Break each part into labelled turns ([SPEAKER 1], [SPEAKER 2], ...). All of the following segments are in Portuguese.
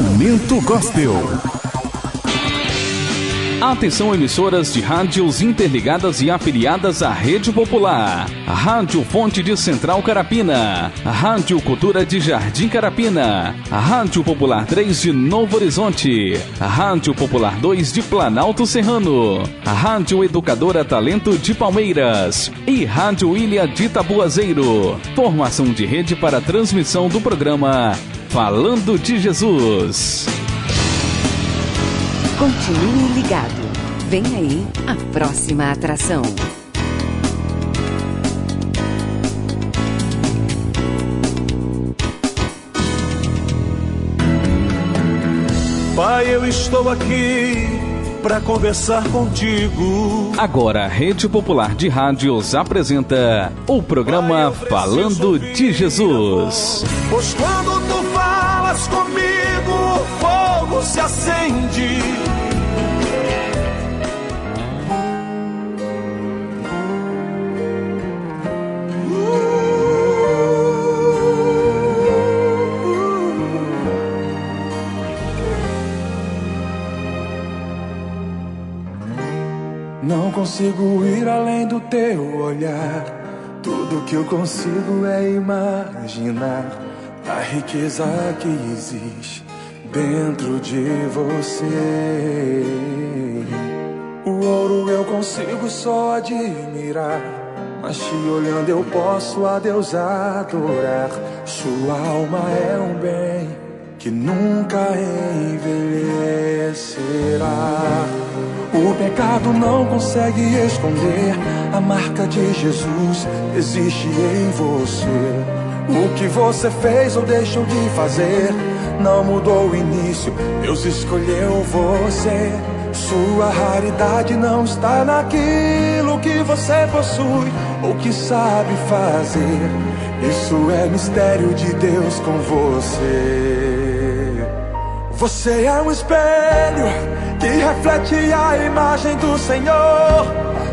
[SPEAKER 1] Momento Gospel.
[SPEAKER 2] Atenção, emissoras de rádios interligadas e afiliadas à Rede Popular. Rádio Fonte de Central Carapina. Rádio Cultura de Jardim Carapina. Rádio Popular 3 de Novo Horizonte. Rádio Popular 2 de Planalto Serrano. Rádio Educadora Talento de Palmeiras. E Rádio Ilha de Itabuazeiro. Formação de rede para transmissão do programa Falando de Jesus.
[SPEAKER 3] Continue ligado. Vem aí a próxima atração.
[SPEAKER 4] Pai, eu estou aqui para conversar contigo.
[SPEAKER 2] Agora, a Rede Popular de Rádios apresenta o programa Falando de Jesus.
[SPEAKER 4] Pois quando tu falas comigo, o fogo se acende. Não consigo ir além do teu olhar. Tudo que eu consigo é imaginar a riqueza que existe dentro de você. O ouro eu consigo só admirar, mas te olhando eu posso a Deus adorar. Sua alma é um bem que nunca envelhecerá. O pecado não consegue esconder a marca de Jesus existe em você. O que você fez ou deixou de fazer não mudou o início, Deus escolheu você. Sua raridade não está naquilo que você possui ou que sabe fazer. Isso é mistério de Deus com você. Você é um espelho que reflete a imagem do Senhor.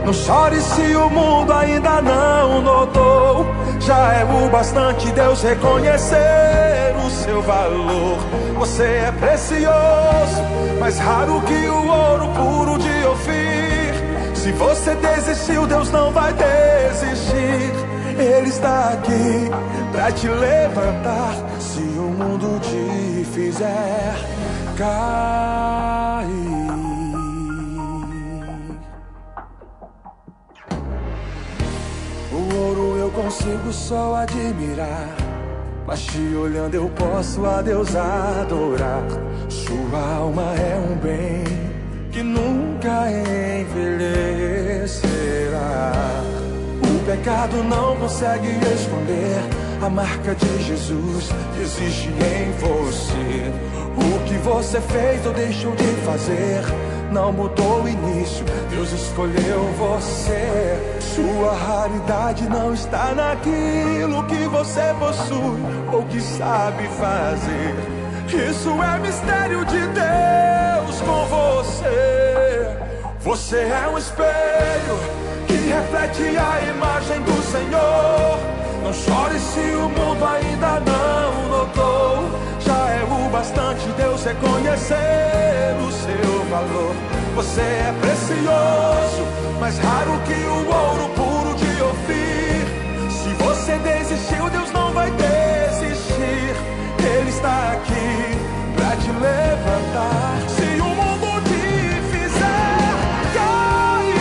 [SPEAKER 4] Não chore se o mundo ainda não notou. Já é o bastante Deus reconhecer o seu valor. Você é precioso, mais raro que o ouro puro de Ofir. Se você desistiu, Deus não vai desistir. Ele está aqui pra te levantar. Se o mundo te fizer cair. O ouro eu consigo só admirar, mas te olhando eu posso a Deus adorar. Sua alma é um bem que nunca envelhecerá. O pecado não consegue esconder a marca de Jesus existe em você. O que você fez ou deixou de fazer não mudou o início, Deus escolheu você. Sua raridade não está naquilo que você possui ou que sabe fazer. Isso é mistério de Deus com você. Você é um espelho que reflete a imagem do Senhor. Não chore se o mundo ainda não notou. Já é o bastante Deus reconhecer o seu valor. Você é precioso, mais raro que o ouro puro de Ofir. Se você desistiu, Deus não vai desistir. Ele está aqui pra te levantar. Se o mundo te fizer cair.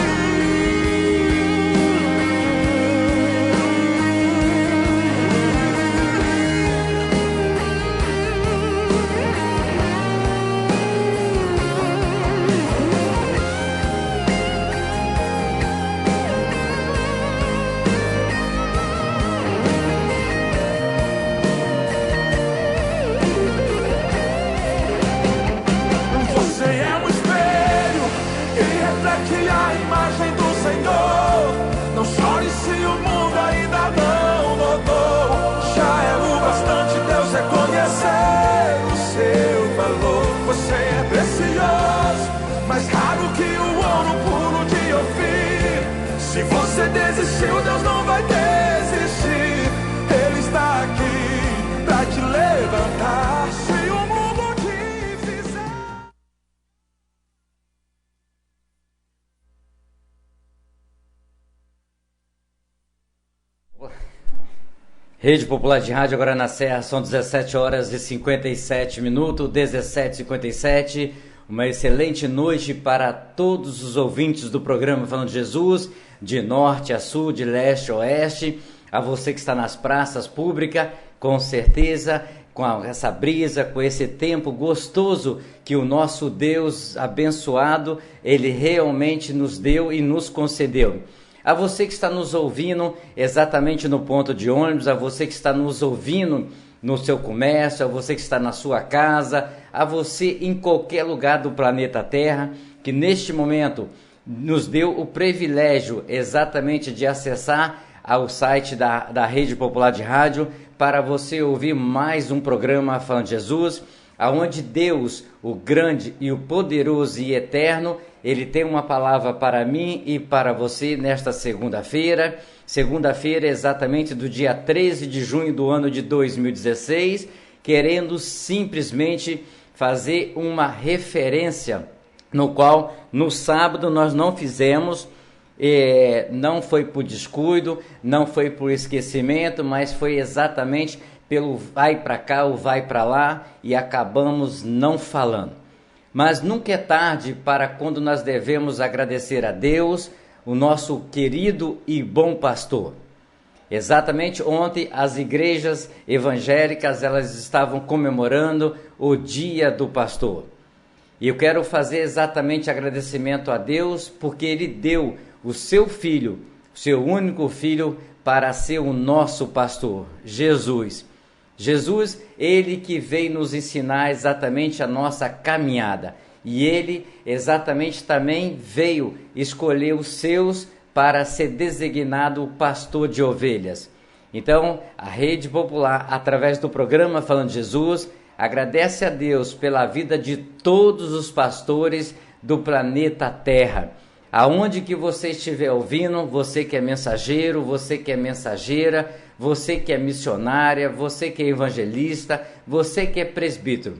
[SPEAKER 4] Mais raro que o ouro puro de Ofir. Se você desistiu, Deus não vai desistir. Ele está aqui pra te levantar. Se o mundo te
[SPEAKER 1] Rede Popular de Rádio, agora na Serra, são 17 horas e 57 minutos, 17h57. Uma excelente noite para todos os ouvintes do programa Falando de Jesus, de norte a sul, de leste a oeste. A você que está nas praças públicas, com certeza, com essa brisa, com esse tempo gostoso que o nosso Deus abençoado, Ele realmente nos deu e nos concedeu. A você que está nos ouvindo exatamente no ponto de ônibus, a você que está nos ouvindo no seu comércio, a você que está na sua casa, a você em qualquer lugar do planeta Terra, que neste momento nos deu o privilégio exatamente de acessar ao site da Rede Popular de Rádio para você ouvir mais um programa Falando de Jesus, aonde Deus, o grande e o poderoso e eterno, Ele tem uma palavra para mim e para você nesta segunda-feira exatamente do dia 13 de junho do ano de 2016, querendo simplesmente fazer uma referência, no qual no sábado nós não fizemos, não foi por descuido, não foi por esquecimento, mas foi exatamente pelo vai para cá ou vai para lá e acabamos não falando. Mas nunca é tarde para quando nós devemos agradecer a Deus, o nosso querido e bom pastor. Exatamente ontem as igrejas evangélicas elas estavam comemorando o dia do pastor. E eu quero fazer exatamente agradecimento a Deus porque Ele deu o seu filho, o seu único filho, para ser o nosso pastor, Jesus. Jesus, Ele que veio nos ensinar exatamente a nossa caminhada. E Ele exatamente também veio escolher os seus para ser designado o pastor de ovelhas. Então, a Rede Popular, através do programa Falando de Jesus, agradece a Deus pela vida de todos os pastores do planeta Terra. Aonde que você estiver ouvindo, você que é mensageiro, você que é mensageira, você que é missionária, você que é evangelista, você que é presbítero.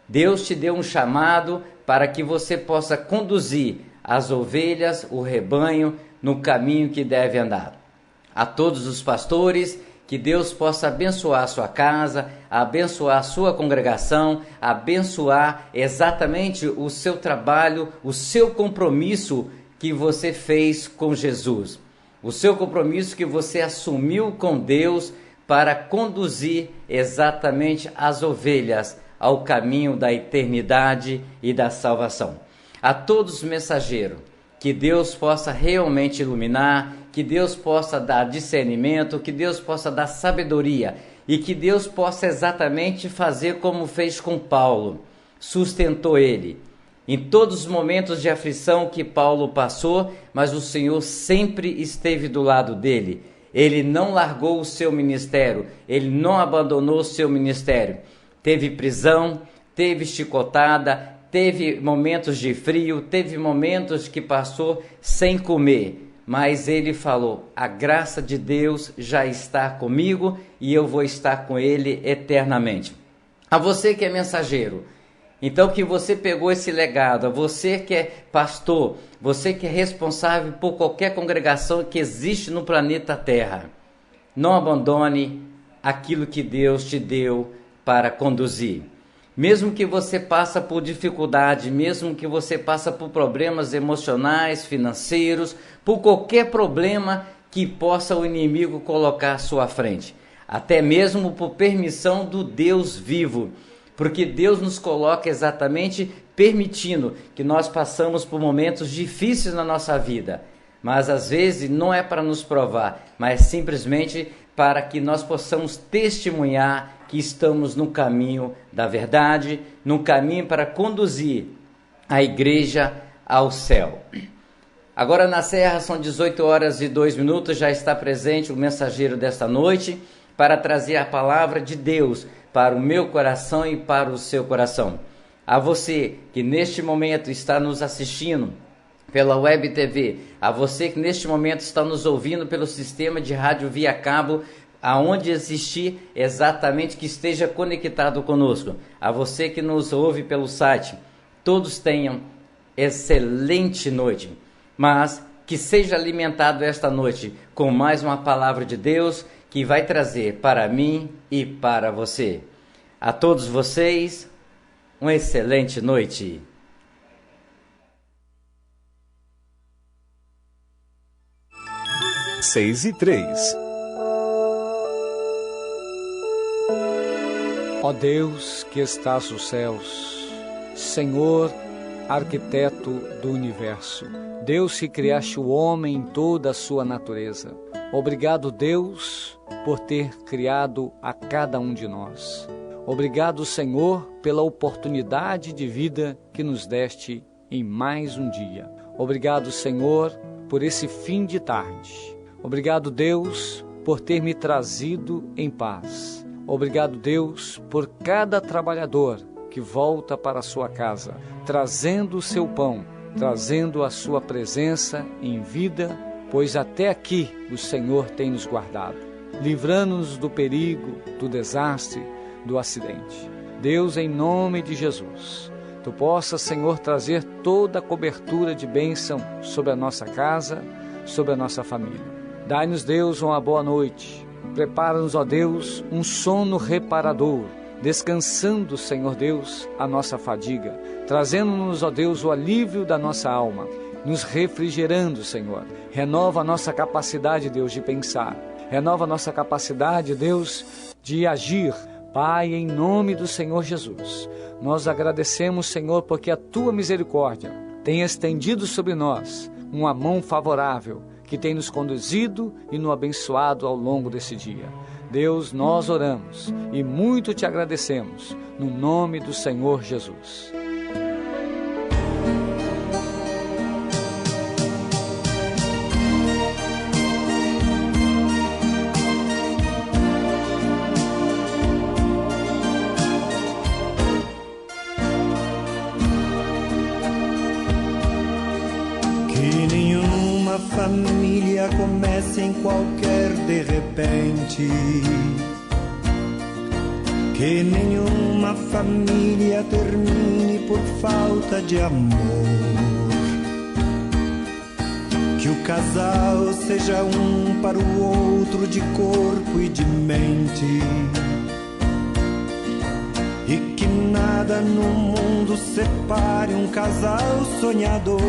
[SPEAKER 1] Deus te deu um chamado para que você possa conduzir as ovelhas, o rebanho, no caminho que deve andar. A todos os pastores, que Deus possa abençoar a sua casa, abençoar a sua congregação, abençoar exatamente o seu trabalho, o seu compromisso que você fez com Jesus. O seu compromisso que você assumiu com Deus para conduzir exatamente as ovelhas ao caminho da eternidade e da salvação. A todos os mensageiros, que Deus possa realmente iluminar, que Deus possa dar discernimento, que Deus possa dar sabedoria e que Deus possa exatamente fazer como fez com Paulo, sustentou ele. Em todos os momentos de aflição que Paulo passou, mas o Senhor sempre esteve do lado dele. Ele não largou o seu ministério, ele não abandonou o seu ministério. Teve prisão, teve chicotada, teve momentos de frio, teve momentos que passou sem comer. Mas ele falou, a graça de Deus já está comigo e eu vou estar com ele eternamente. A você que é mensageiro, então que você pegou esse legado, a você que é pastor, você que é responsável por qualquer congregação que existe no planeta Terra, não abandone aquilo que Deus te deu para conduzir. Mesmo que você passe por dificuldade, mesmo que você passe por problemas emocionais, financeiros, por qualquer problema que possa o inimigo colocar à sua frente, até mesmo por permissão do Deus vivo, porque Deus nos coloca exatamente permitindo que nós passamos por momentos difíceis na nossa vida, mas às vezes não é para nos provar, mas simplesmente para que nós possamos testemunhar que estamos no caminho da verdade, no caminho para conduzir a igreja ao céu. Agora na Serra são 18 horas e 2 minutos, já está presente o mensageiro desta noite para trazer a palavra de Deus para o meu coração e para o seu coração. A você que neste momento está nos assistindo pela Web TV, a você que neste momento está nos ouvindo pelo sistema de rádio via cabo, aonde existir exatamente que esteja conectado conosco, a você que nos ouve pelo site, todos tenham excelente noite, mas que seja alimentado esta noite com mais uma palavra de Deus, que vai trazer para mim e para você. A todos vocês, uma excelente noite.
[SPEAKER 5] Seis e 3.
[SPEAKER 6] Ó Deus que estás nos céus, Senhor, arquiteto do universo, Deus que criaste o homem em toda a sua natureza. Obrigado, Deus, por ter criado a cada um de nós. Obrigado, Senhor, pela oportunidade de vida que nos deste em mais um dia. Obrigado, Senhor, por esse fim de tarde. Obrigado, Deus, por ter me trazido em paz. Obrigado, Deus, por cada trabalhador que volta para a sua casa, trazendo o seu pão, trazendo a sua presença em vida, pois até aqui o Senhor tem nos guardado, livrando-nos do perigo, do desastre, do acidente. Deus, em nome de Jesus, Tu possas, Senhor, trazer toda a cobertura de bênção sobre a nossa casa, sobre a nossa família. Dai-nos, Deus, uma boa noite. Prepara-nos, ó Deus, um sono reparador, descansando, Senhor Deus, a nossa fadiga, trazendo-nos, ó Deus, o alívio da nossa alma, nos refrigerando, Senhor. Renova a nossa capacidade, Deus, de pensar. Renova a nossa capacidade, Deus, de agir. Pai, em nome do Senhor Jesus, nós agradecemos, Senhor, porque a Tua misericórdia tem estendido sobre nós uma mão favorável, que tem nos conduzido e nos abençoado ao longo desse dia. Deus, nós oramos e muito Te agradecemos, no nome do Senhor Jesus.
[SPEAKER 7] Família comece em qualquer de repente, que nenhuma família termine por falta de amor, que o casal seja um para o outro de corpo e de mente, e que nada no mundo separe um casal sonhador.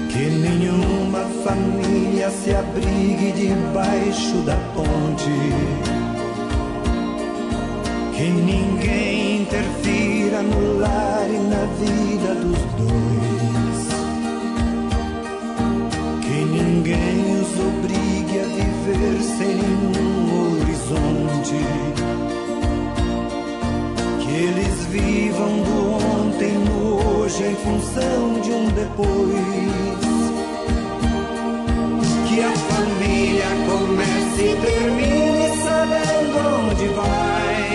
[SPEAKER 7] Que nenhuma família se abrigue debaixo da ponte, que ninguém interfira no lar e na vida dos dois, que ninguém os obrigue a viver sem nenhum horizonte, que eles vivam do ontem no hoje em função de um depois. Que a família comece e termine sabendo onde vai,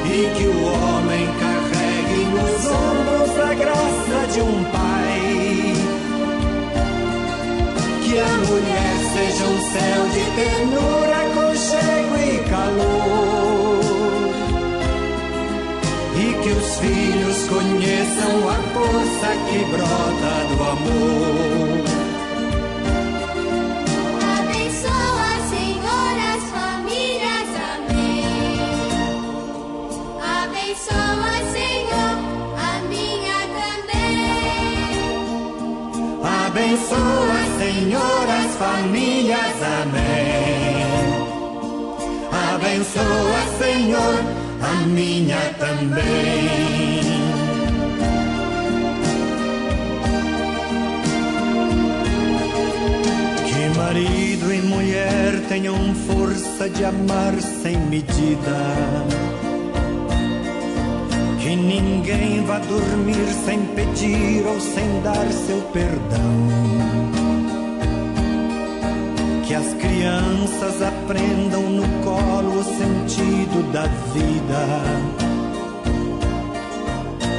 [SPEAKER 7] e que o homem carregue nos ombros a graça de um pai, que a mulher seja um céu de ternura, aconchego e calor, e que os filhos conheçam a força que brota do amor.
[SPEAKER 8] Abençoa, Senhor, as famílias, amém. Abençoa, Senhor, a minha também.
[SPEAKER 7] Abençoa, Senhor, as famílias, amém. Abençoa, Senhor, a minha também. Que marido e mulher tenham força de amar sem medida, que ninguém vá dormir sem pedir ou sem dar seu perdão, que as crianças aprendam no colo o sentido da vida,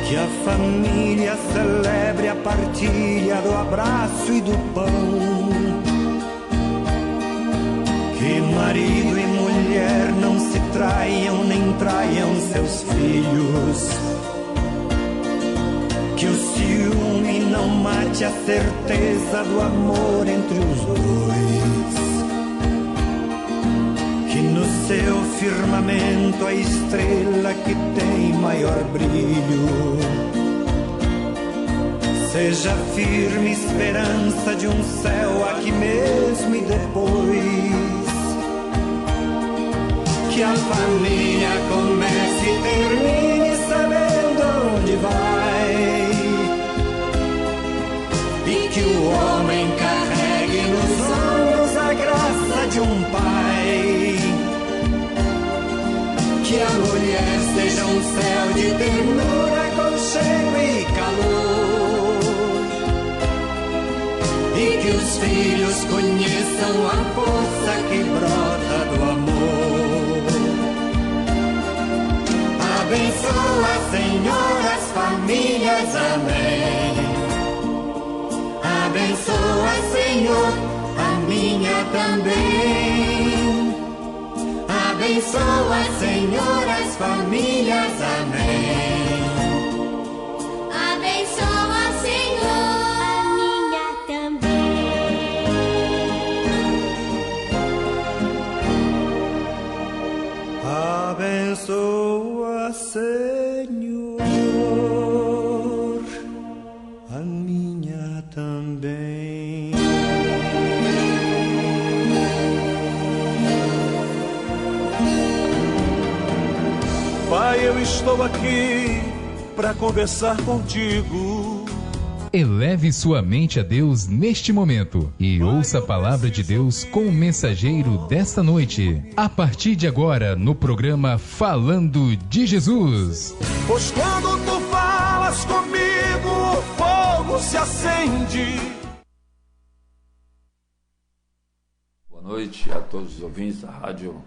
[SPEAKER 7] que a família celebre a partilha do abraço e do pão, que marido e mulher não se traiam nem traiam seus filhos, que o ciúme não mate Transmite a certeza do amor entre os dois, que no seu firmamento a estrela que tem maior brilho seja firme esperança de um céu aqui mesmo e depois, que a família comece e termine sabendo onde vai, e que o homem carregue nos ombros a graça de um pai, que a mulher seja um céu de ternura, aconchego e calor, e que os filhos conheçam a força que brota do amor. Abençoa, Senhor, as famílias, amém. Abençoa, Senhor, a minha também. Abençoa, Senhor, as famílias, amém.
[SPEAKER 8] Abençoa, Senhor, a minha também.
[SPEAKER 7] Abençoa, Senhor, a minha também.
[SPEAKER 4] Pai, eu estou aqui para conversar contigo.
[SPEAKER 5] Eleve sua mente a Deus neste momento e ouça a palavra de Deus com o mensageiro desta noite. A partir de agora, no programa Falando de Jesus.
[SPEAKER 4] Pois quando tu falas comigo, o fogo se acende.
[SPEAKER 9] Boa noite a todos os ouvintes da Rádio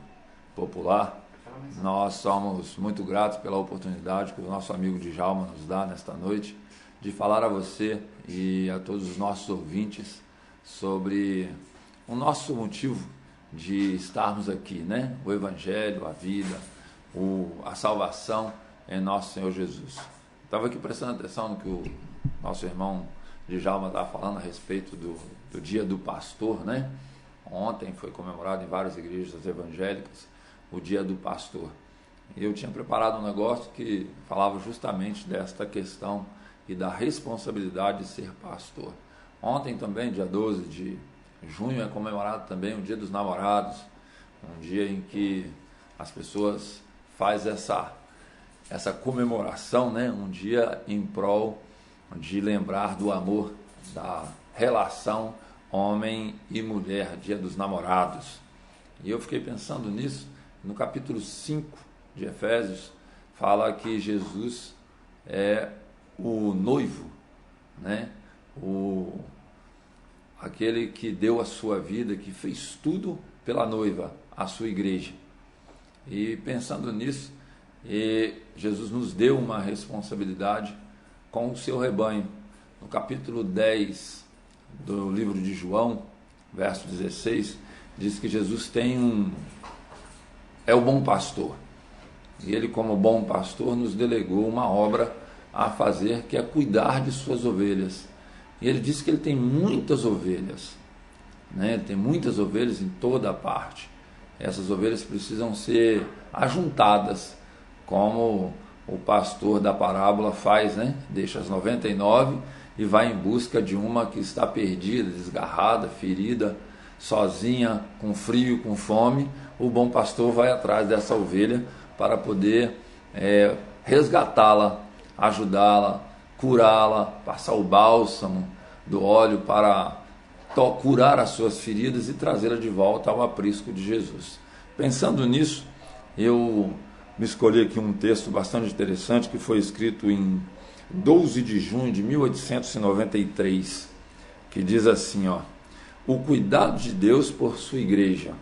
[SPEAKER 9] Popular. Nós somos muito gratos pela oportunidade que o nosso amigo Djalma nos dá nesta noite de falar a você e a todos os nossos ouvintes sobre o nosso motivo de estarmos aqui, né? O Evangelho, a vida, a salvação em nosso Senhor Jesus. Estava aqui prestando atenção no que o nosso irmão Djalma estava falando a respeito do Dia do Pastor, né? Ontem foi comemorado em várias igrejas evangélicas o Dia do Pastor. E eu tinha preparado um negócio que falava justamente desta questão e da responsabilidade de ser pastor. Ontem também, dia 12 de junho, é comemorado também o Dia dos Namorados, um dia em que as pessoas fazem essa comemoração, né? Um dia em prol de lembrar do amor, da relação homem e mulher, Dia dos Namorados. E eu fiquei pensando nisso. No capítulo 5 de Efésios, fala que Jesus é o noivo, né? Aquele que deu a sua vida, que fez tudo pela noiva, a sua igreja. E pensando nisso, Jesus nos deu uma responsabilidade com o seu rebanho. No capítulo 10 do livro de João, verso 16, diz que Jesus é o bom pastor. E ele, como bom pastor, nos delegou uma obra a fazer, que é cuidar de suas ovelhas. E ele disse que ele tem muitas ovelhas, né? Ele tem muitas ovelhas em toda a parte. Essas ovelhas precisam ser ajuntadas, como o pastor da parábola faz, né? Deixa as 99 e vai em busca de uma que está perdida, desgarrada, ferida, sozinha, com frio, com fome. O bom pastor vai atrás dessa ovelha para poder resgatá-la, ajudá-la, curá-la, passar o bálsamo do óleo para curar as suas feridas e trazê-la de volta ao aprisco de Jesus. Pensando nisso, eu me escolhi aqui um texto bastante interessante que foi escrito em 12 de junho de 1893, que diz assim, o cuidado de Deus por sua igreja.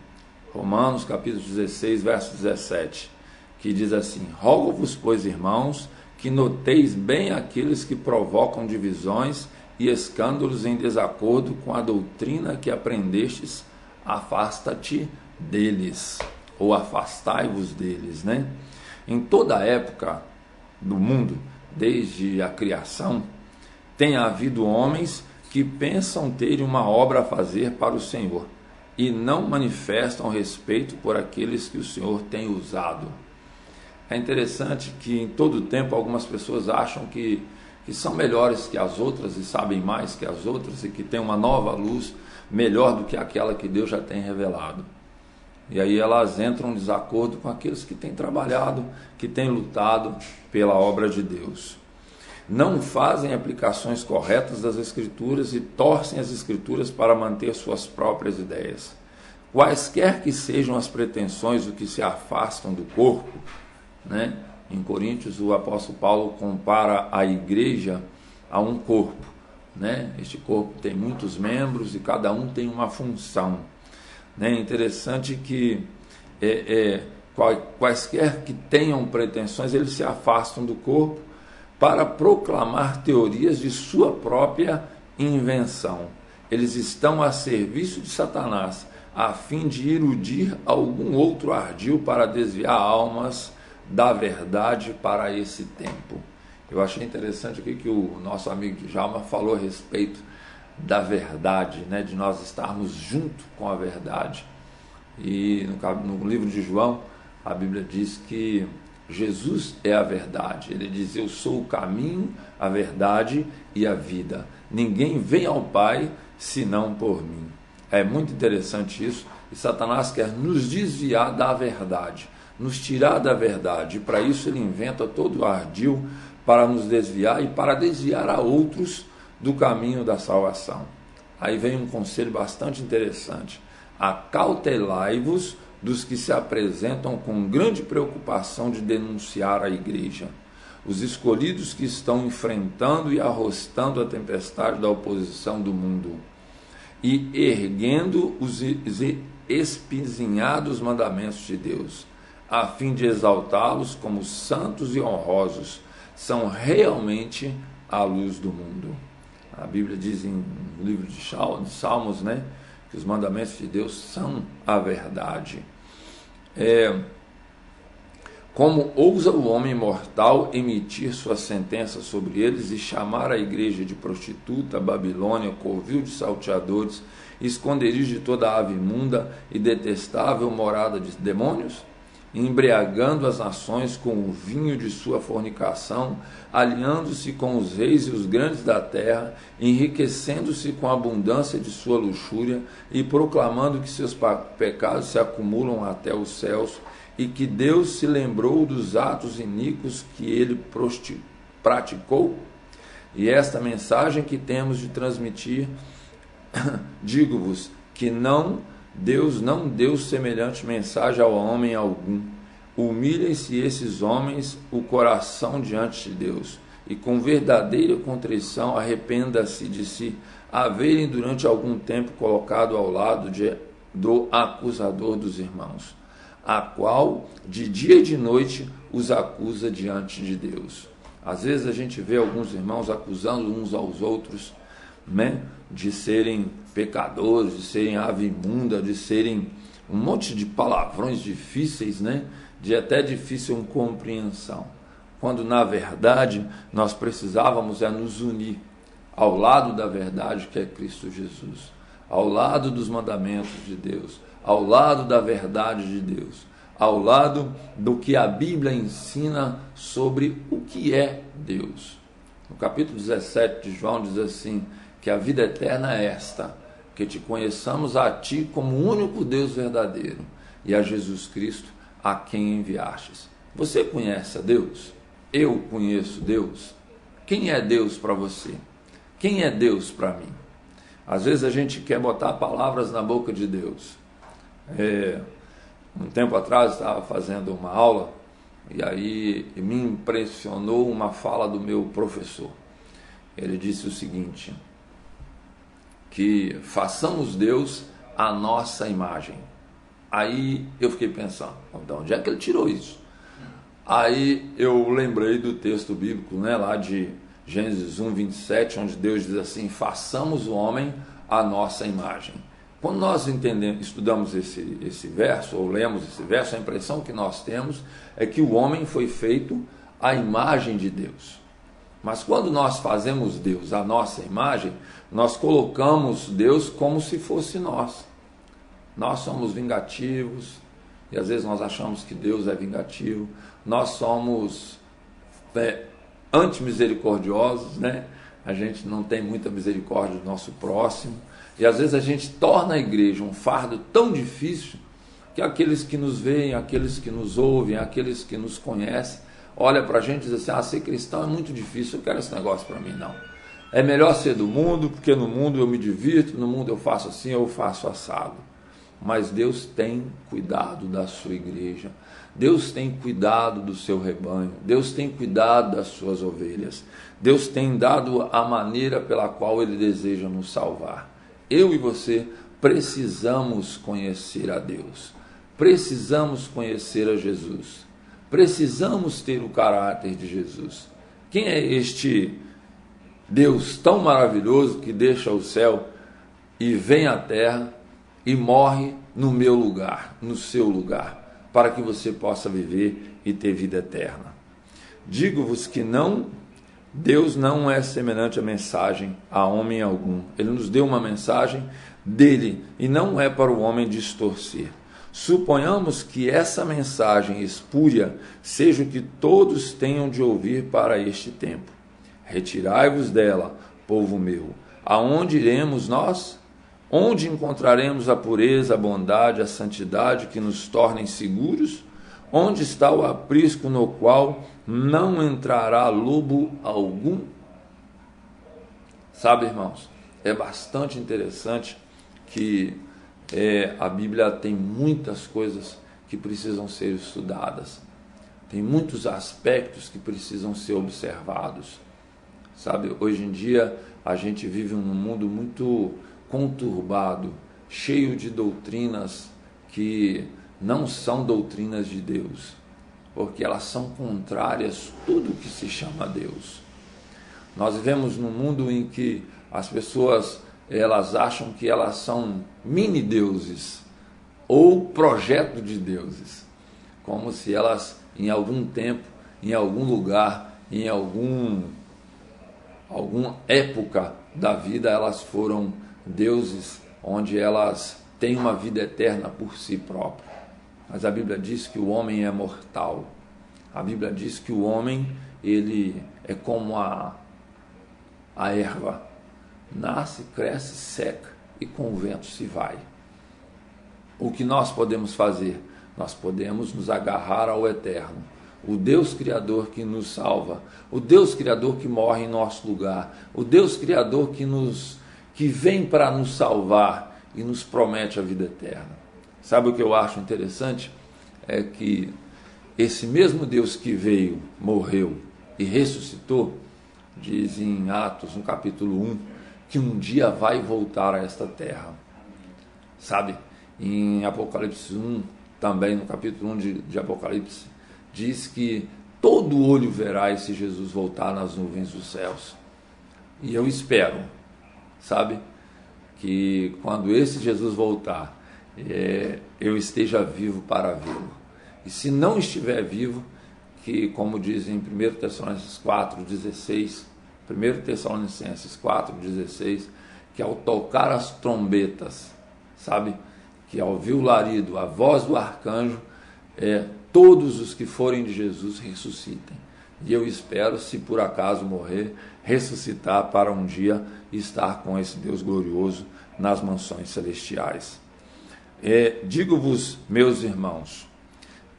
[SPEAKER 9] Romanos capítulo 16, verso 17, que diz assim: rogo-vos, pois, irmãos, que noteis bem aqueles que provocam divisões e escândalos em desacordo com a doutrina que aprendestes, afasta-te deles, ou afastai-vos deles, né? Em toda a época do mundo, desde a criação, tem havido homens que pensam ter uma obra a fazer para o Senhor e não manifestam respeito por aqueles que o Senhor tem usado. É interessante que em todo tempo algumas pessoas acham que são melhores que as outras e sabem mais que as outras e que têm uma nova luz melhor do que aquela que Deus já tem revelado. E aí elas entram em desacordo com aqueles que têm trabalhado, que têm lutado pela obra de Deus. Não fazem aplicações corretas das Escrituras e torcem as Escrituras para manter suas próprias ideias. Quaisquer que sejam as pretensões do que se afastam do corpo, né? Em Coríntios, o apóstolo Paulo compara a igreja a um corpo, né? Este corpo tem muitos membros e cada um tem uma função. É interessante que quaisquer que tenham pretensões, eles se afastam do corpo para proclamar teorias de sua própria invenção. Eles estão a serviço de Satanás, a fim de iludir algum outro ardil para desviar almas da verdade para esse tempo. Eu achei interessante aqui que o nosso amigo Djalma falou a respeito da verdade, né, de nós estarmos junto com a verdade. E no livro de João, a Bíblia diz que Jesus é a verdade. Ele diz: eu sou o caminho, a verdade e a vida. Ninguém vem ao Pai senão por mim. É muito interessante isso. E Satanás quer nos desviar da verdade, nos tirar da verdade. E para isso ele inventa todo o ardil para nos desviar e para desviar a outros do caminho da salvação. Aí vem um conselho bastante interessante: acautelai-vos dos que se apresentam com grande preocupação de denunciar a igreja, os escolhidos que estão enfrentando e arrostando a tempestade da oposição do mundo e erguendo os espizinhados mandamentos de Deus, a fim de exaltá-los como santos e honrosos, são realmente a luz do mundo. A Bíblia diz no livro de Salmos, né, que os mandamentos de Deus são a verdade. Como ousa o homem mortal emitir sua sentença sobre eles e chamar a igreja de prostituta, Babilônia, covil de salteadores, esconderijo de toda ave imunda e detestável morada de demônios? Embriagando as nações com o vinho de sua fornicação, alinhando-se com os reis e os grandes da terra, enriquecendo-se com a abundância de sua luxúria e proclamando que seus pecados se acumulam até os céus e que Deus se lembrou dos atos iníquos que ele praticou. E esta mensagem que temos de transmitir, digo-vos que Deus não deu semelhante mensagem ao homem algum. Humilhem-se esses homens o coração diante de Deus, e com verdadeira contrição arrependa-se de si, haverem durante algum tempo colocado ao lado do acusador dos irmãos, a qual de dia e de noite os acusa diante de Deus. Às vezes a gente vê alguns irmãos acusando uns aos outros, né, de serem pecadores, de serem ave imunda, de serem um monte de palavrões difíceis, né, de até difícil compreensão, quando na verdade nós precisávamos nos unir ao lado da verdade, que é Cristo Jesus, ao lado dos mandamentos de Deus, ao lado da verdade de Deus, ao lado do que a Bíblia ensina sobre o que é Deus. No capítulo 17 de João diz assim, que a vida eterna é esta, que te conheçamos a ti como o único Deus verdadeiro e a Jesus Cristo a quem enviastes. Você conhece a Deus? Eu conheço Deus? Quem é Deus para você? Quem é Deus para mim? Às vezes a gente quer botar palavras na boca de Deus. Um tempo atrás eu estava fazendo uma aula e aí me impressionou uma fala do meu professor. Ele disse o seguinte, que façamos Deus a nossa imagem. Aí eu fiquei pensando, de onde é que ele tirou isso? Aí eu lembrei do texto bíblico, né, lá de Gênesis 1, 27, onde Deus diz assim, façamos o homem a nossa imagem. Quando nós estudamos esse verso, ou lemos esse verso, a impressão que nós temos é que o homem foi feito à imagem de Deus. Mas quando nós fazemos Deus a nossa imagem, nós colocamos Deus como se fosse nós. Nós somos vingativos, e às vezes nós achamos que Deus é vingativo. Nós somos antimisericordiosos, né? A gente não tem muita misericórdia do nosso próximo. E às vezes a gente torna a igreja um fardo tão difícil que aqueles que nos veem, aqueles que nos ouvem, aqueles que nos conhecem, olha para a gente e diz assim, ser cristão é muito difícil, eu quero esse negócio para mim, não. É melhor ser do mundo, porque no mundo eu me divirto, no mundo eu faço assim, eu faço assado. Mas Deus tem cuidado da sua igreja, Deus tem cuidado do seu rebanho, Deus tem cuidado das suas ovelhas, Deus tem dado a maneira pela qual Ele deseja nos salvar. Eu e você precisamos conhecer a Deus, precisamos conhecer a Jesus, precisamos ter o caráter de Jesus. Quem é este Deus tão maravilhoso que deixa o céu e vem à terra e morre no meu lugar, no seu lugar, para que você possa viver e ter vida eterna? Digo-vos que Deus não é semelhante à mensagem a homem algum. Ele nos deu uma mensagem dele e não é para o homem distorcer. Suponhamos que essa mensagem espúria seja o que todos tenham de ouvir para este tempo. Retirai-vos dela, povo meu. Aonde iremos nós? Onde encontraremos a pureza, a bondade, a santidade que nos tornem seguros? Onde está o aprisco no qual não entrará lobo algum? Sabe, irmãos, é bastante interessante que a Bíblia tem muitas coisas que precisam ser estudadas. Tem muitos aspectos que precisam ser observados. Sabe, hoje em dia a gente vive num mundo muito conturbado, cheio de doutrinas que não são doutrinas de Deus, porque elas são contrárias a tudo que se chama Deus. Nós vivemos num mundo em que as pessoas elas acham que elas são mini-deuses ou projeto de deuses, como se elas em algum tempo, em algum lugar, em alguma época da vida elas foram deuses, onde elas têm uma vida eterna por si próprio. Mas a Bíblia diz que o homem é mortal. A Bíblia diz que o homem, ele é como a erva. Nasce, cresce, seca e com o vento se vai. O que nós podemos fazer? Nós podemos nos agarrar ao eterno. O Deus Criador que nos salva. O Deus Criador que morre em nosso lugar. O Deus Criador que vem para nos salvar e nos promete a vida eterna. Sabe o que eu acho interessante? É que esse mesmo Deus que veio, morreu e ressuscitou, diz em Atos, no capítulo 1, que um dia vai voltar a esta terra. Sabe? Em Apocalipse 1, também no capítulo 1 de Apocalipse, diz que todo olho verá esse Jesus voltar nas nuvens dos céus. E eu espero, sabe, que quando esse Jesus voltar, eu esteja vivo para vê-lo. E se não estiver vivo, que como diz em 1 Tessalonicenses 4,16, 1 Tessalonicenses 4,16, que ao tocar as trombetas, sabe, que ao ouvir o larido, a voz do arcanjo, todos os que forem de Jesus ressuscitem. E eu espero, se por acaso morrer, ressuscitar para um dia estar com esse Deus glorioso nas mansões celestiais. Digo-vos, meus irmãos,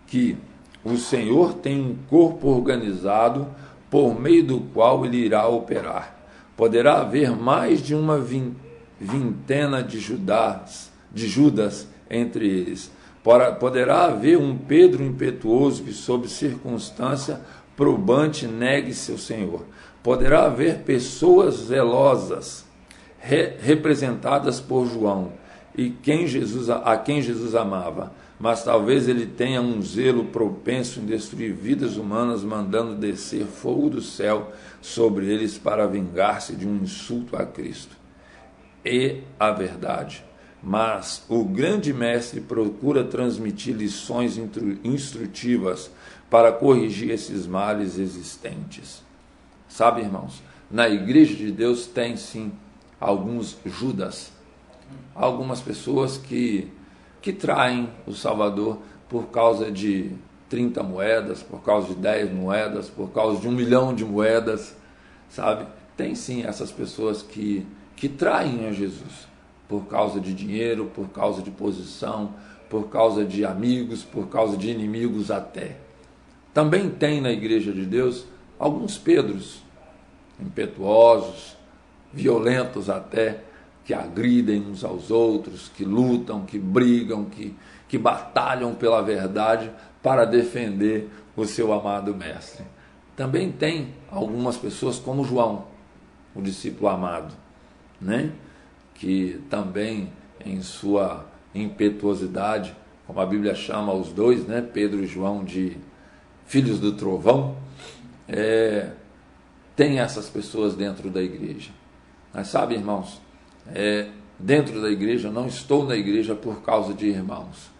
[SPEAKER 9] que o Senhor tem um corpo organizado por meio do qual ele irá operar. Poderá haver mais de uma vintena de Judas entre eles. Poderá haver um Pedro impetuoso que, sob circunstância probante, negue seu Senhor. Poderá haver pessoas zelosas, representadas por João, e a quem Jesus amava, mas talvez ele tenha um zelo propenso em destruir vidas humanas, mandando descer fogo do céu sobre eles para vingar-se de um insulto a Cristo. E a verdade. Mas o grande mestre procura transmitir lições instrutivas para corrigir esses males existentes. Sabe, irmãos, na igreja de Deus tem sim alguns Judas, algumas pessoas que traem o Salvador por causa de 30 moedas, por causa de 10 moedas, por causa de 1 milhão de moedas, sabe? Tem sim essas pessoas que traem a Jesus por causa de dinheiro, por causa de posição, por causa de amigos, por causa de inimigos até. Também tem na igreja de Deus alguns Pedros, impetuosos, violentos até, que agridem uns aos outros, que lutam, que brigam, que batalham pela verdade para defender o seu amado mestre. Também tem algumas pessoas como João, o discípulo amado, né? Que também em sua impetuosidade, como a Bíblia chama os dois, né? Pedro e João, de filhos do trovão, tem essas pessoas dentro da igreja. Mas sabe, irmãos, dentro da igreja, não estou na igreja por causa de irmãos,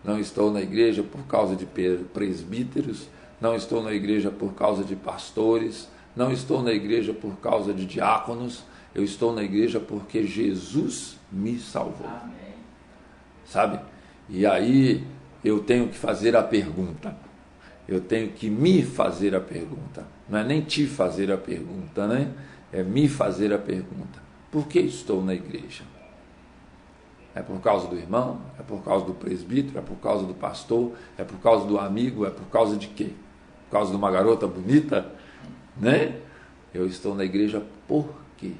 [SPEAKER 9] não estou na igreja por causa de presbíteros, não estou na igreja por causa de pastores, não estou na igreja por causa de diáconos, eu estou na igreja porque Jesus me salvou. Amém. Sabe? E aí eu tenho que fazer a pergunta, eu tenho que me fazer a pergunta, não é nem te fazer a pergunta, né? É me fazer a pergunta: por que estou na igreja? É por causa do irmão? É por causa do presbítero? É por causa do pastor? É por causa do amigo? É por causa de quê? Por causa de uma garota bonita? Né? Eu estou na igreja por quê?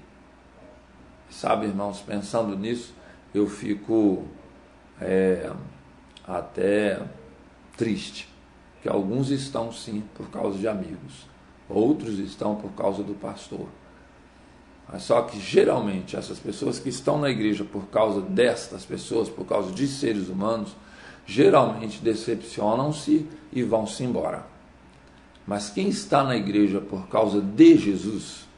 [SPEAKER 9] Sabe, irmãos, pensando nisso, eu fico até triste, que alguns estão sim por causa de amigos, outros estão por causa do pastor. Mas só que geralmente essas pessoas que estão na igreja por causa destas pessoas, por causa de seres humanos, geralmente decepcionam-se e vão-se embora. Mas quem está na igreja por causa de Jesus,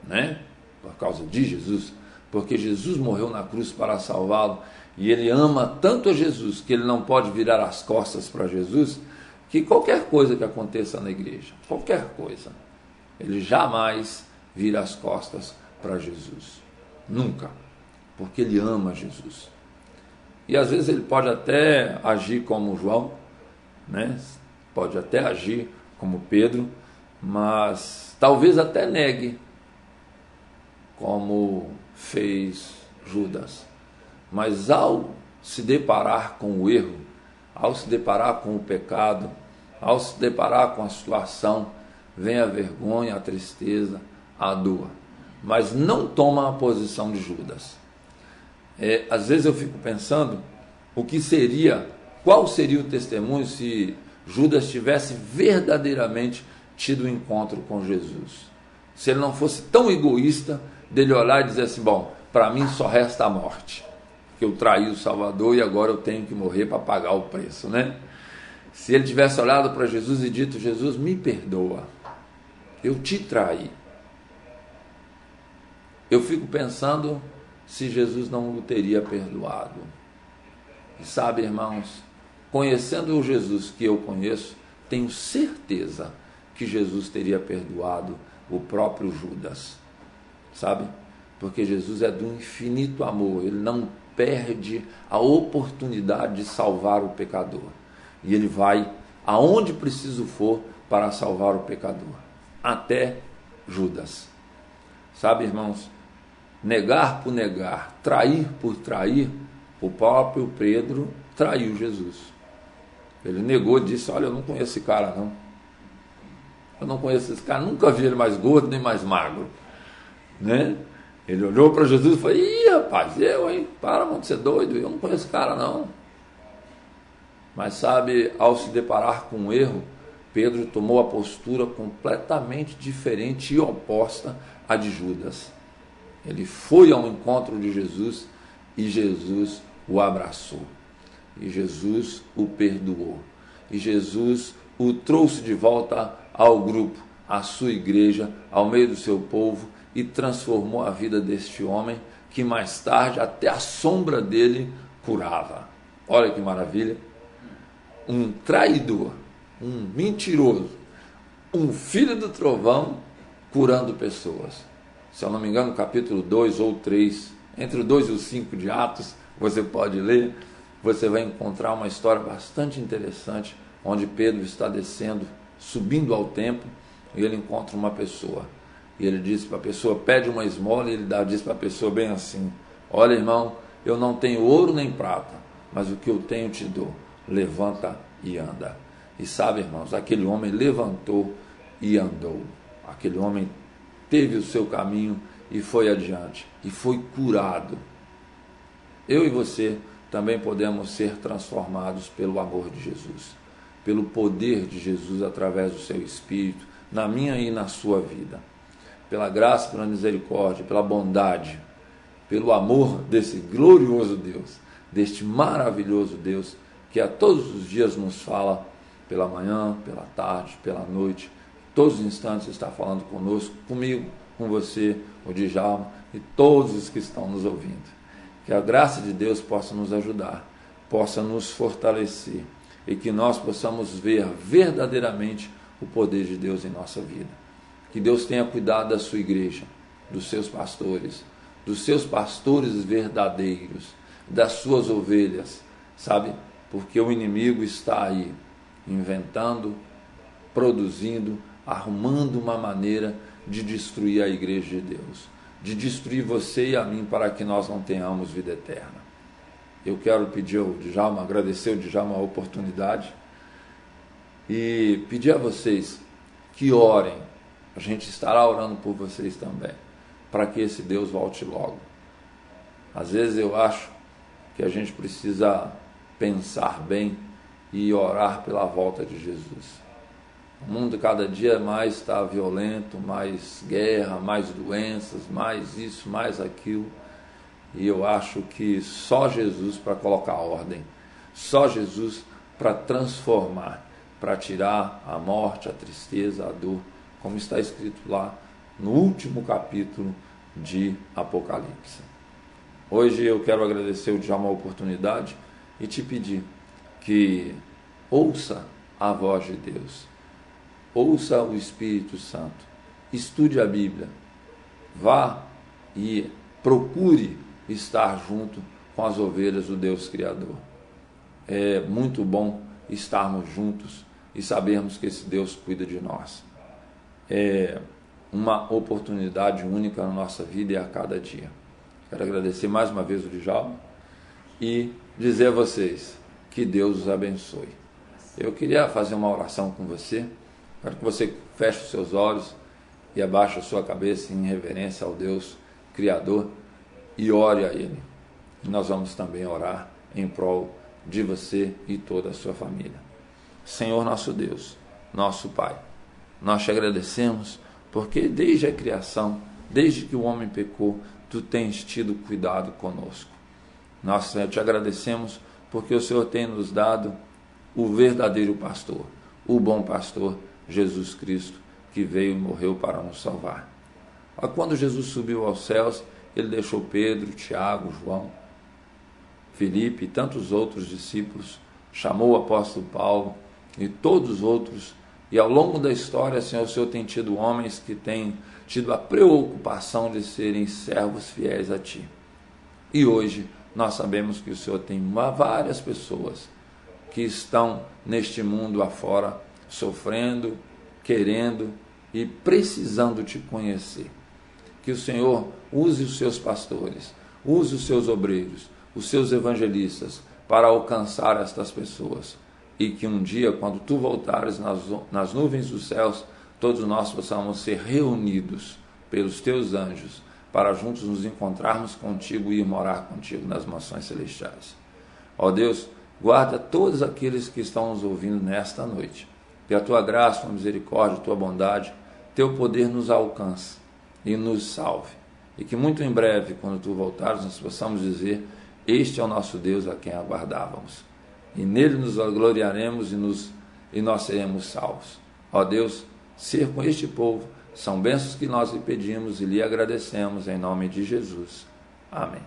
[SPEAKER 9] né? Por causa de Jesus, porque Jesus morreu na cruz para salvá-lo, e ele ama tanto a Jesus que ele não pode virar as costas para Jesus, que qualquer coisa que aconteça na igreja, qualquer coisa, ele jamais vira as costas para Jesus. Nunca. Porque ele ama Jesus. E às vezes ele pode até agir como João, né? Pode até agir como Pedro, mas talvez até negue, como fez Judas. Mas ao se deparar com o erro, ao se deparar com o pecado, ao se deparar com a situação, vem a vergonha, a tristeza, a dor, mas não toma a posição de Judas. Às vezes eu fico pensando qual seria o testemunho se Judas tivesse verdadeiramente tido um encontro com Jesus. Se ele não fosse tão egoísta dele olhar e dizer assim: bom, para mim só resta a morte, que eu traí o Salvador e agora eu tenho que morrer para pagar o preço, né? Se ele tivesse olhado para Jesus e dito: Jesus, me perdoa, eu te traí. Eu fico pensando se Jesus não o teria perdoado. E sabe, irmãos, conhecendo o Jesus que eu conheço, tenho certeza que Jesus teria perdoado o próprio Judas. Sabe? Porque Jesus é do infinito amor, ele não perde a oportunidade de salvar o pecador. E ele vai aonde preciso for para salvar o pecador. Até Judas. Sabe, irmãos, negar por negar, trair por trair, o próprio Pedro traiu Jesus. Ele negou e disse: olha, eu não conheço esse cara não. Eu não conheço esse cara, nunca vi ele mais gordo nem mais magro. Né? Ele olhou para Jesus e falou: ih, rapaz, para, mano, de ser doido, eu não conheço esse cara não. Mas sabe, ao se deparar com um erro, Pedro tomou a postura completamente diferente e oposta à de Judas. Ele foi ao encontro de Jesus e Jesus o abraçou. E Jesus o perdoou. E Jesus o trouxe de volta ao grupo, à sua igreja, ao meio do seu povo, e transformou a vida deste homem, que mais tarde até a sombra dele curava. Olha que maravilha! Um traidor, um mentiroso, um filho do trovão curando pessoas. Se eu não me engano, capítulo 2 ou 3, entre o 2 e o 5 de Atos, você pode ler, você vai encontrar uma história bastante interessante, onde Pedro está descendo, subindo ao templo, e ele encontra uma pessoa. E ele diz para a pessoa, pede uma esmola, e ele diz para a pessoa bem assim, olha irmão, eu não tenho ouro nem prata, mas o que eu tenho te dou, levanta e anda. E sabe, irmãos, aquele homem levantou e andou. Aquele homem teve o seu caminho e foi adiante, e foi curado. Eu e você também podemos ser transformados pelo amor de Jesus, pelo poder de Jesus através do seu Espírito, na minha e na sua vida. Pela graça, pela misericórdia, pela bondade, pelo amor desse glorioso Deus, deste maravilhoso Deus, que a todos os dias nos fala, pela manhã, pela tarde, pela noite, todos os instantes está falando conosco, comigo, com você, o Djalma e todos os que estão nos ouvindo. Que a graça de Deus possa nos ajudar, possa nos fortalecer e que nós possamos ver verdadeiramente o poder de Deus em nossa vida. Que Deus tenha cuidado da sua igreja, dos seus pastores verdadeiros, das suas ovelhas, sabe? Porque o inimigo está aí, inventando, produzindo, arrumando uma maneira de destruir a igreja de Deus, de destruir você e a mim para que nós não tenhamos vida eterna. Eu quero pedir ao Djalma, agradecer ao Djalma a oportunidade e pedir a vocês que orem. A gente estará orando por vocês também, para que esse Deus volte logo. Às vezes eu acho que a gente precisa pensar bem e orar pela volta de Jesus. O mundo cada dia mais está violento, mais guerra, mais doenças, mais isso, mais aquilo. E eu acho que só Jesus para colocar ordem, só Jesus para transformar, para tirar a morte, a tristeza, a dor, como está escrito lá no último capítulo de Apocalipse. Hoje eu quero agradecer o Djalma a oportunidade e te pedir que ouça a voz de Deus, ouça o Espírito Santo, estude a Bíblia, vá e procure estar junto com as ovelhas do Deus Criador. É muito bom estarmos juntos e sabermos que esse Deus cuida de nós. É uma oportunidade única na nossa vida e a cada dia. Quero agradecer mais uma vez o Djalma e dizer a vocês que Deus os abençoe. Eu queria fazer uma oração com você. Quero que você feche os seus olhos e abaixe a sua cabeça em reverência ao Deus Criador e ore a Ele. E nós vamos também orar em prol de você e toda a sua família. Senhor nosso Deus, nosso Pai, nós te agradecemos porque desde a criação, desde que o homem pecou, Tu tens tido cuidado conosco. Nós te agradecemos porque o Senhor tem nos dado o verdadeiro pastor, o bom pastor, Jesus Cristo, que veio e morreu para nos salvar. Quando Jesus subiu aos céus, Ele deixou Pedro, Tiago, João, Filipe e tantos outros discípulos, chamou o apóstolo Paulo e todos os outros, e ao longo da história, Senhor, o Senhor tem tido homens que têm tido a preocupação de serem servos fiéis a Ti. E hoje nós sabemos que o Senhor tem várias pessoas que estão neste mundo afora, sofrendo, querendo e precisando Te conhecer. Que o Senhor use os seus pastores, use os seus obreiros, os seus evangelistas para alcançar estas pessoas. E que um dia, quando Tu voltares nas nuvens dos céus, todos nós possamos ser reunidos pelos Teus anjos para juntos nos encontrarmos contigo e ir morar contigo nas mansões celestiais. Ó Deus, guarda todos aqueles que estão nos ouvindo nesta noite. Que a Tua graça, Tua misericórdia, Tua bondade, Teu poder nos alcance e nos salve. E que muito em breve, quando Tu voltares, nós possamos dizer: este é o nosso Deus a quem aguardávamos. E nele nos gloriaremos e nós seremos salvos. Ó Deus, ser com este povo são bênçãos que nós lhe pedimos e lhe agradecemos em nome de Jesus. Amém.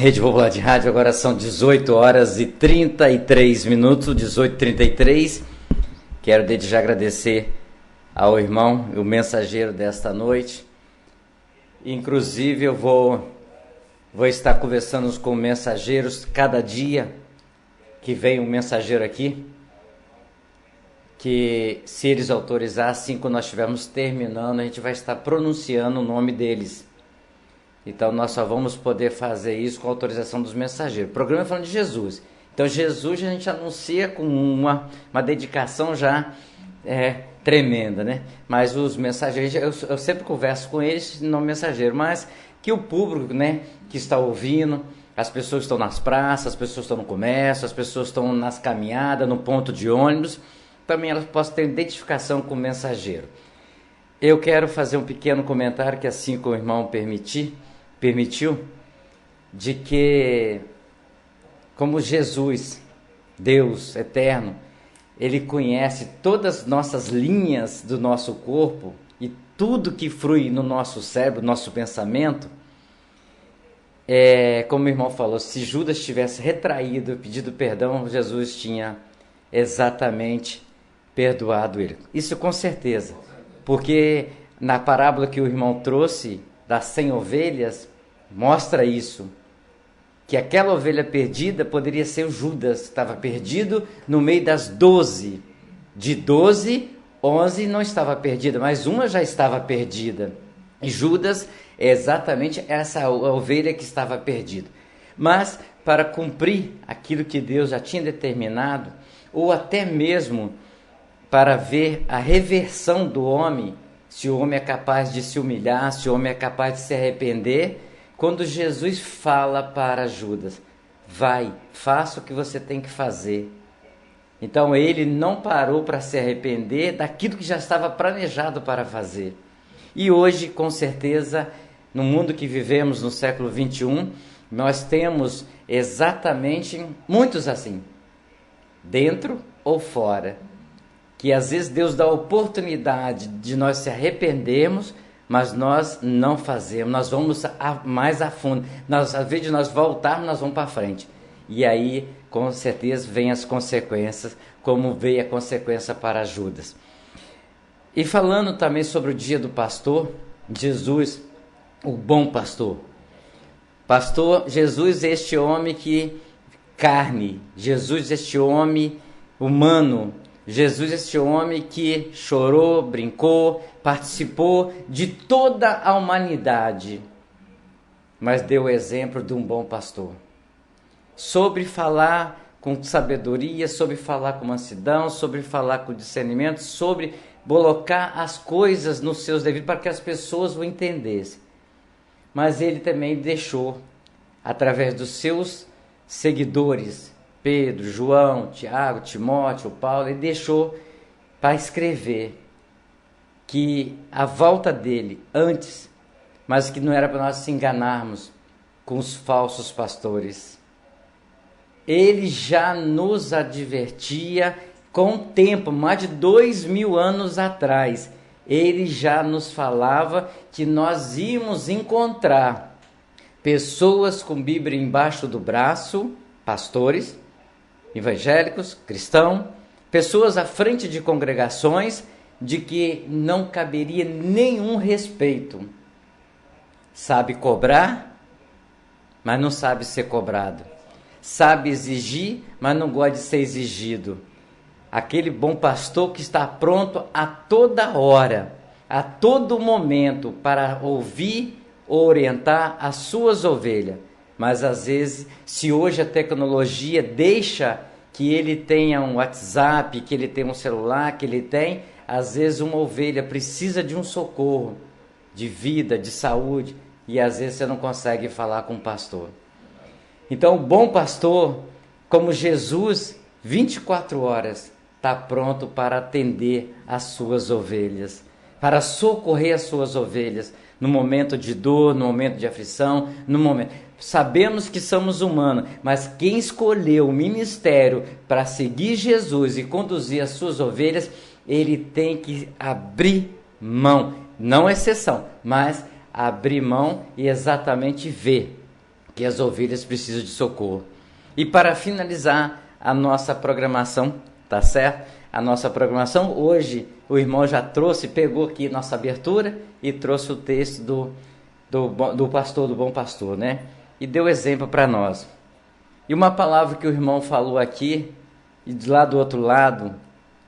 [SPEAKER 1] Rede Popular de Rádio, agora são 18 horas e 33 minutos, 18h33. Quero desde já agradecer ao irmão, o mensageiro desta noite. Inclusive eu vou estar conversando com mensageiros cada dia que vem um mensageiro aqui, que se eles autorizarem, assim que nós estivermos terminando, a gente vai estar pronunciando o nome deles. Então nós só vamos poder fazer isso com a autorização dos mensageiros. O programa é falando de Jesus. Então Jesus a gente anuncia com uma dedicação já tremenda, né? Mas os mensageiros, eu sempre converso com eles no mensageiro, mas que o público, né, que está ouvindo, as pessoas estão nas praças, as pessoas estão no comércio, as pessoas estão nas caminhadas, no ponto de ônibus, também elas possam ter identificação com o mensageiro. Eu quero fazer um pequeno comentário, que assim como o irmão permitiu, de que como Jesus, Deus eterno, Ele conhece todas as nossas linhas do nosso corpo e tudo que flui no nosso cérebro, nosso pensamento. Como o irmão falou, se Judas tivesse retraído, pedido perdão, Jesus tinha exatamente perdoado ele. Isso com certeza, porque na parábola que o irmão trouxe, das 100 ovelhas, mostra isso, que aquela ovelha perdida poderia ser o Judas, estava perdido no meio das 12. De 12, 11 não estava perdida, mas uma já estava perdida. E Judas é exatamente essa ovelha que estava perdida. Mas para cumprir aquilo que Deus já tinha determinado, ou até mesmo para ver a reversão do homem, se o homem é capaz de se humilhar, se o homem é capaz de se arrepender, quando Jesus fala para Judas, vai, faça o que você tem que fazer. Então ele não parou para se arrepender daquilo que já estava planejado para fazer. E hoje, com certeza, no mundo que vivemos no século 21, nós temos exatamente muitos assim, dentro ou fora, que às vezes Deus dá a oportunidade de nós se arrependermos, mas nós não fazemos, nós vamos mais a fundo. Às vezes de nós voltarmos, nós vamos para frente. E aí, com certeza, vem as consequências, como veio a consequência para Judas. E falando também sobre o dia do pastor, Jesus, o bom pastor. Pastor, Jesus, este homem que carne, Jesus, este homem humano, Jesus, este homem que chorou, brincou, participou de toda a humanidade, mas deu o exemplo de um bom pastor. Sobre falar com sabedoria, sobre falar com mansidão, sobre falar com discernimento, sobre colocar as coisas nos seus devidos para que as pessoas o entendessem. Mas ele também deixou, através dos seus seguidores, Pedro, João, Tiago, Timóteo, Paulo, ele deixou para escrever que a volta dele antes, mas que não era para nós se enganarmos com os falsos pastores. Ele já nos advertia com o tempo, mais de 2000 anos atrás. Ele já nos falava que nós íamos encontrar pessoas com Bíblia embaixo do braço, pastores, evangélicos, cristãos, pessoas à frente de congregações, de que não caberia nenhum respeito. Sabe cobrar, mas não sabe ser cobrado. Sabe exigir, mas não gosta de ser exigido. Aquele bom pastor que está pronto a toda hora, a todo momento, para ouvir, orientar as suas ovelhas. Mas às vezes, se hoje a tecnologia deixa que ele tenha um WhatsApp, que ele tenha um celular, que ele tem, às vezes uma ovelha precisa de um socorro, de vida, de saúde, e às vezes você não consegue falar com o pastor. Então o bom pastor, como Jesus, 24 horas, está pronto para atender as suas ovelhas, para socorrer as suas ovelhas, no momento de dor, no momento de aflição, no momento... Sabemos que somos humanos, mas quem escolheu o ministério para seguir Jesus e conduzir as suas ovelhas, ele tem que abrir mão, não exceção, mas abrir mão e exatamente ver que as ovelhas precisam de socorro. E para finalizar a nossa programação, tá certo? A nossa programação, hoje o irmão já trouxe, pegou aqui nossa abertura e trouxe o texto do pastor, do bom pastor, né? E deu exemplo para nós. E uma palavra que o irmão falou aqui, e de lá do outro lado,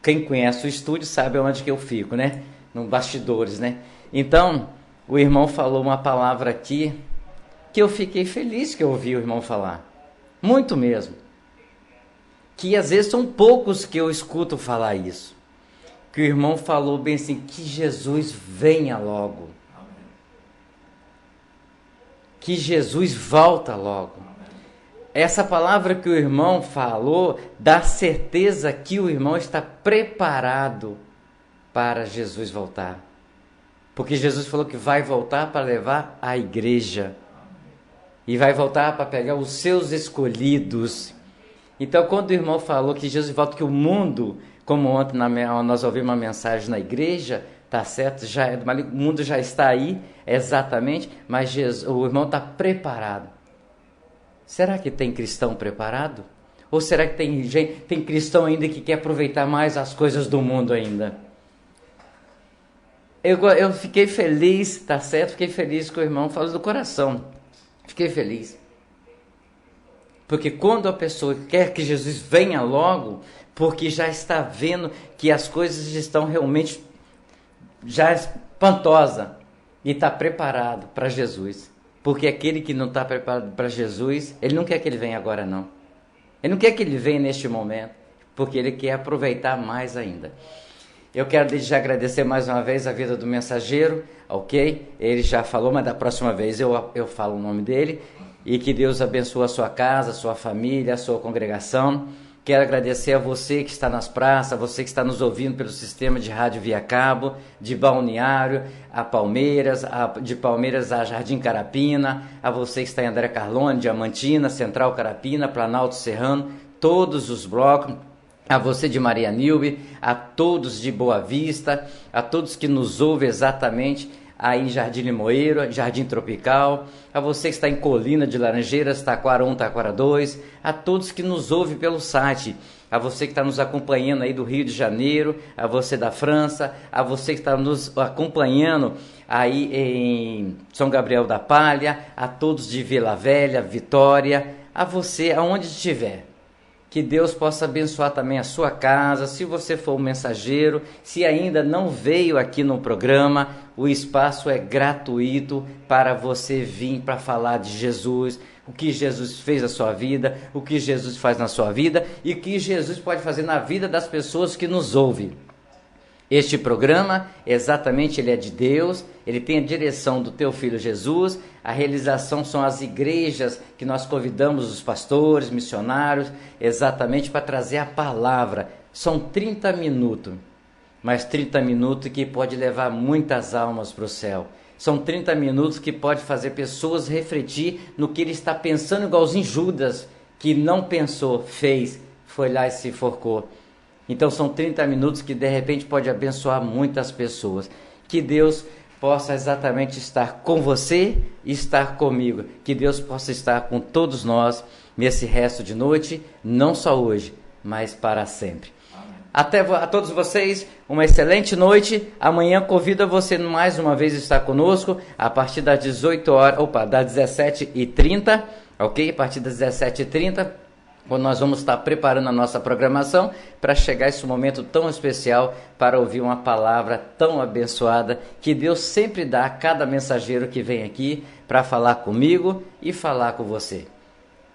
[SPEAKER 1] quem conhece o estúdio sabe onde que eu fico, né? No bastidores, né? Então, o irmão falou uma palavra aqui que eu fiquei feliz que eu ouvi o irmão falar. Muito mesmo. Que às vezes são poucos que eu escuto falar isso. Que o irmão falou bem assim, que Jesus venha logo. Que Jesus volta logo. Essa palavra que o irmão falou dá certeza que o irmão está preparado para Jesus voltar. Porque Jesus falou que vai voltar para levar a igreja. E vai voltar para pegar os seus escolhidos. Então, quando o irmão falou que Jesus volta, que o mundo, como ontem nós ouvimos uma mensagem na igreja, tá certo? O mundo já está aí, exatamente, mas o irmão está preparado. Será que tem cristão preparado? Ou será que tem cristão ainda que quer aproveitar mais as coisas do mundo ainda? Eu fiquei feliz, tá certo? Fiquei feliz que o irmão falou do coração. Fiquei feliz. Porque quando a pessoa quer que Jesus venha logo, porque já está vendo que as coisas estão realmente já espantosas e está preparado para Jesus. Porque aquele que não está preparado para Jesus, ele não quer que ele venha agora não. Ele não quer que ele venha neste momento, porque ele quer aproveitar mais ainda. Eu quero desde já agradecer mais uma vez a vida do mensageiro, ok? Ele já falou, mas da próxima vez eu falo o nome dele. E que Deus abençoe a sua casa, a sua família, a sua congregação. Quero agradecer a você que está nas praças, a você que está nos ouvindo pelo sistema de rádio via cabo, de Balneário a Palmeiras, de Palmeiras a Jardim Carapina, a você que está em André Carlone, Diamantina, Central Carapina, Planalto Serrano, todos os blocos, a você de Maria Nilbe, a todos de Boa Vista, a todos que nos ouvem exatamente aí em Jardim Limoeiro, Jardim Tropical, a você que está em Colina de Laranjeiras, Taquara 1, Taquara 2, a todos que nos ouvem pelo site, a você que está nos acompanhando aí do Rio de Janeiro, a você da França, a você que está nos acompanhando aí em São Gabriel da Palha, a todos de Vila Velha, Vitória, a você aonde estiver. Que Deus possa abençoar também a sua casa, se você for um mensageiro, se ainda não veio aqui no programa, o espaço é gratuito para você vir para falar de Jesus, o que Jesus fez na sua vida, o que Jesus faz na sua vida e o que Jesus pode fazer na vida das pessoas que nos ouvem. Este programa, exatamente, ele é de Deus, ele tem a direção do teu Filho Jesus, a realização são as igrejas que nós convidamos os pastores, missionários, exatamente para trazer a palavra. São 30 minutos, mas 30 minutos que pode levar muitas almas para o céu. São 30 minutos que pode fazer pessoas refletir no que ele está pensando, igualzinho Judas, que não pensou, fez, foi lá e se enforcou. Então são 30 minutos que de repente pode abençoar muitas pessoas. Que Deus possa exatamente estar com você e estar comigo. Que Deus possa estar com todos nós nesse resto de noite, não só hoje, mas para sempre. Até a todos vocês, uma excelente noite. Amanhã convido você mais uma vez a estar conosco a partir das 17h30, ok? A partir das 17h30. Quando nós vamos estar preparando a nossa programação para chegar a esse momento tão especial para ouvir uma palavra tão abençoada que Deus sempre dá a cada mensageiro que vem aqui para falar comigo e falar com você.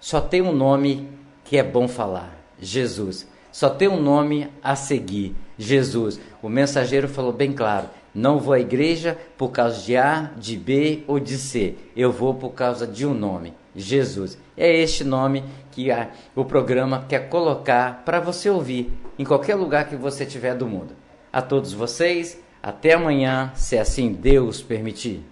[SPEAKER 1] Só tem um nome que é bom falar, Jesus. Só tem um nome a seguir, Jesus. O mensageiro falou bem claro, não vou à igreja por causa de A, de B ou de C. Eu vou por causa de um nome, Jesus. É este nome que o programa quer colocar para você ouvir em qualquer lugar que você estiver do mundo. A todos vocês, até amanhã, se assim Deus permitir.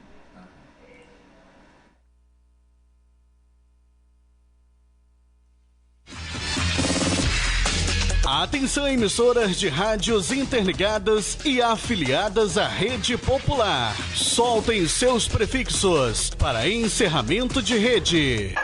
[SPEAKER 10] Atenção, emissoras de rádios interligadas e afiliadas à Rede Popular. Soltem seus prefixos para encerramento de rede.